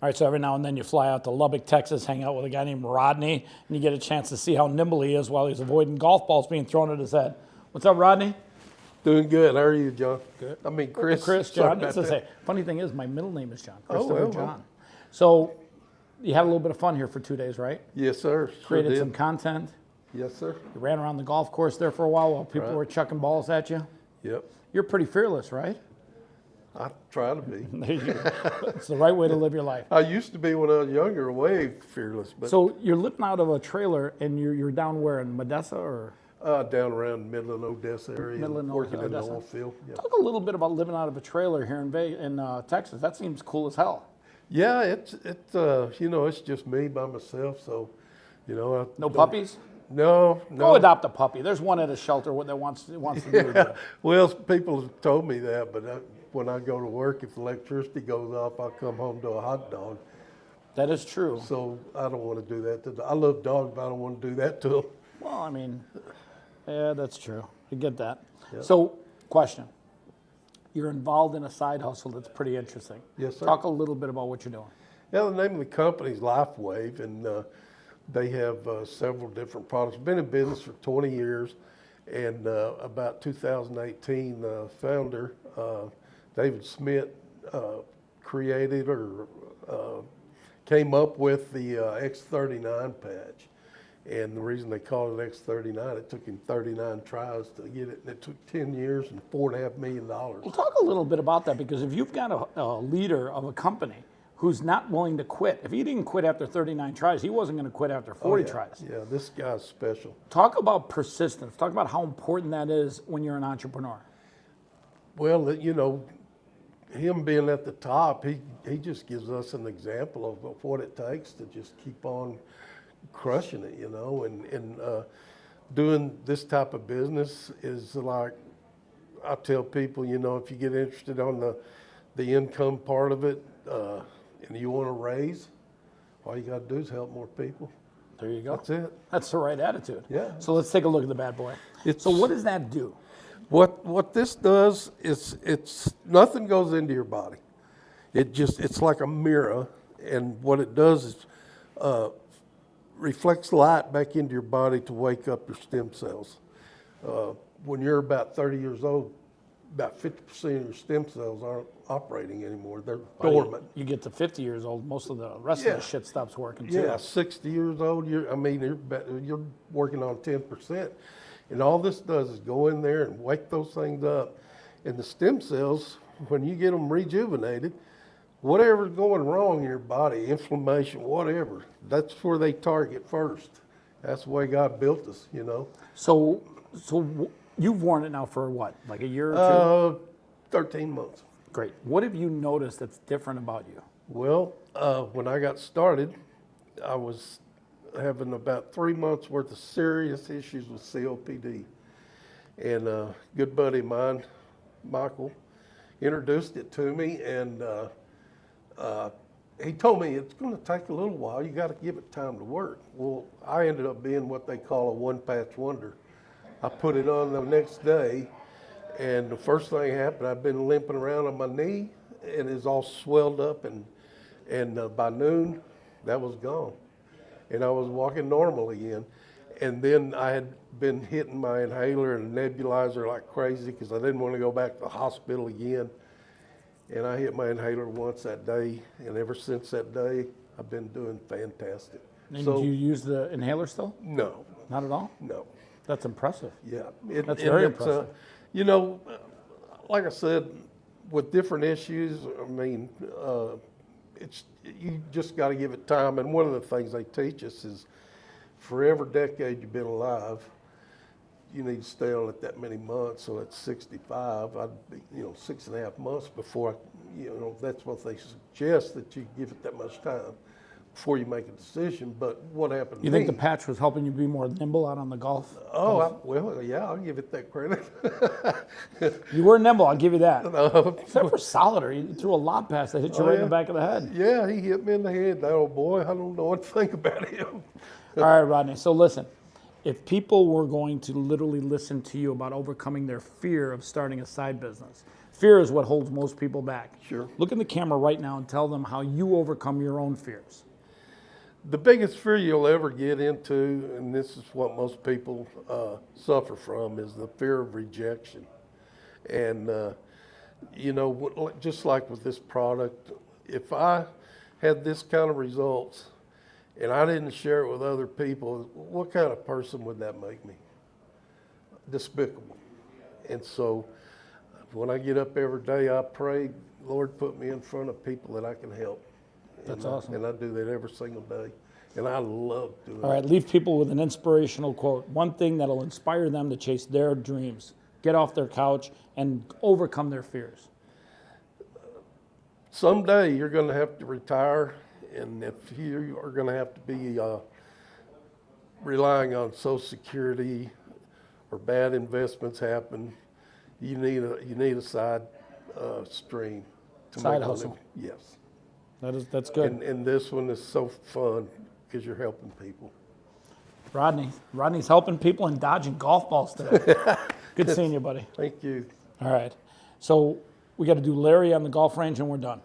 All right, so every now and then you fly out to Lubbock, Texas, hang out with a guy named Rodney, and you get a chance to see how nimble he is while he's avoiding golf balls being thrown at his head. What's up, Rodney? Doing good. How are you, John? Good. I mean, Chris. Chris, John. It's the same. Funny thing is, my middle name is John. Christopher John. So you had a little bit of fun here for 2 days, right? Yes, sir. Created some content. Yes, sir. You ran around the golf course there for a while people were chucking balls at you. Yep. You're pretty fearless, right? I try to be. It's the right way to live your life. I used to be when I was younger, way fearless. But so you're living out of a trailer, and you're down where, in Modesto or? Down around Midland, Odessa area, working in the oil field. Yeah. Talk a little bit about living out of a trailer here in Texas. That seems cool as hell. Yeah, it's it's just me by myself. So, no puppies. No. Go adopt a puppy. There's one at a shelter that wants to do that. Well, people have told me that, but when I go to work, if electricity goes off, I'll come home to a hot dog. That is true. So I don't want to do that. I love dogs, but I don't want to do that to them. Well, I mean, yeah, that's true. I get that. Yep. So, question. You're involved in a side hustle that's pretty interesting. Yes, sir. Talk a little bit about what you're doing. Yeah, the name of the company is LifeWave, and they have several different products. Been in business for 20 years, and about 2018, the founder, David Smith, created or came up with the X39 patch. And the reason they call it X39, it took him 39 tries to get it, and it took 10 years and $4.5 million. Well, talk a little bit about that, because if you've got a leader of a company who's not willing to quit, if he didn't quit after 39 tries, he wasn't going to quit after 40 tries. Yeah, this guy's special. Talk about persistence. Talk about how important that is when you're an entrepreneur. Well, him being at the top, he just gives us an example of what it takes to just keep on crushing it, and doing this type of business is like, I tell people, if you get interested on the income part of it, and you want to raise, all you got to do is help more people. There you go. That's it. That's the right attitude. Yeah. So let's take a look at the bad boy. So what does that do? What this does is it's nothing goes into your body. It's like a mirror, and what it does is reflects light back into your body to wake up your stem cells. When you're about 30 years old, about 50% of your stem cells aren't operating anymore. They're dormant. You get to 50 years old, most of the rest of the shit stops working too. Yeah, 60 years old, you're working on 10%. And all this does is go in there and wake those things up. And the stem cells, when you get them rejuvenated, whatever's going wrong in your body, inflammation, whatever, that's where they target first. That's the way God built us, So you've worn it now for what, like a year or two? 13 months. Great. What have you noticed that's different about you? Well, when I got started, I was having about 3 months worth of serious issues with COPD. And a good buddy of mine, Michael, introduced it to me, and he told me it's going to take a little while. You got to give it time to work. Well, I ended up being what they call a one-patch wonder. I put it on the next day, and the first thing happened, I'd been limping around on my knee, and it's all swelled up, and by noon, that was gone. And I was walking normal again. And then I had been hitting my inhaler and nebulizer like crazy because I didn't want to go back to the hospital again. And I hit my inhaler once that day, and ever since that day, I've been doing fantastic. And do you use the inhaler still? No. Not at all? No. That's impressive. Yeah. That's very impressive. Like I said, with different issues, you just got to give it time. And one of the things they teach us is for every decade you've been alive, you need to stay on it that many months. So at 65, I'd be, 6.5 months before, that's what they suggest, that you give it that much time before you make a decision. But what happened to me? You think the patch was helping you be more nimble out on the golf? Yeah, I'll give it that credit. You were nimble, I'll give you that. No. Except for Solitaire, he threw a lob pass that hit you right in the back of the head. Yeah, he hit me in the head. That old boy, I don't know what to think about him. All right, Rodney, so listen. If people were going to literally listen to you about overcoming their fear of starting a side business, Fear is what holds most people back. Sure. Look in the camera right now and tell them how you overcome your own fears. The biggest fear you'll ever get into, and this is what most people suffer from, is the fear of rejection. And, you know, just like with this product, if I had this kind of results and I didn't share it with other people, what kind of person would that make me? Despicable. And so when I get up every day, I pray, Lord, put me in front of people that I can help. That's awesome. And I do that every single day. And I love doing it. All right, leave people with an inspirational quote. One thing that'll inspire them to chase their dreams, get off their couch, and overcome their fears. Someday you're going to have to retire, and if you are going to have to be relying on Social Security or bad investments happen, you need a side stream to Side make a hustle. living. Yes. That's good. And this one is so fun because you're helping people. Rodney's helping people and dodging golf balls today. Good seeing you, buddy. Thank you. All right. So we got to do Larry on the golf range and we're done.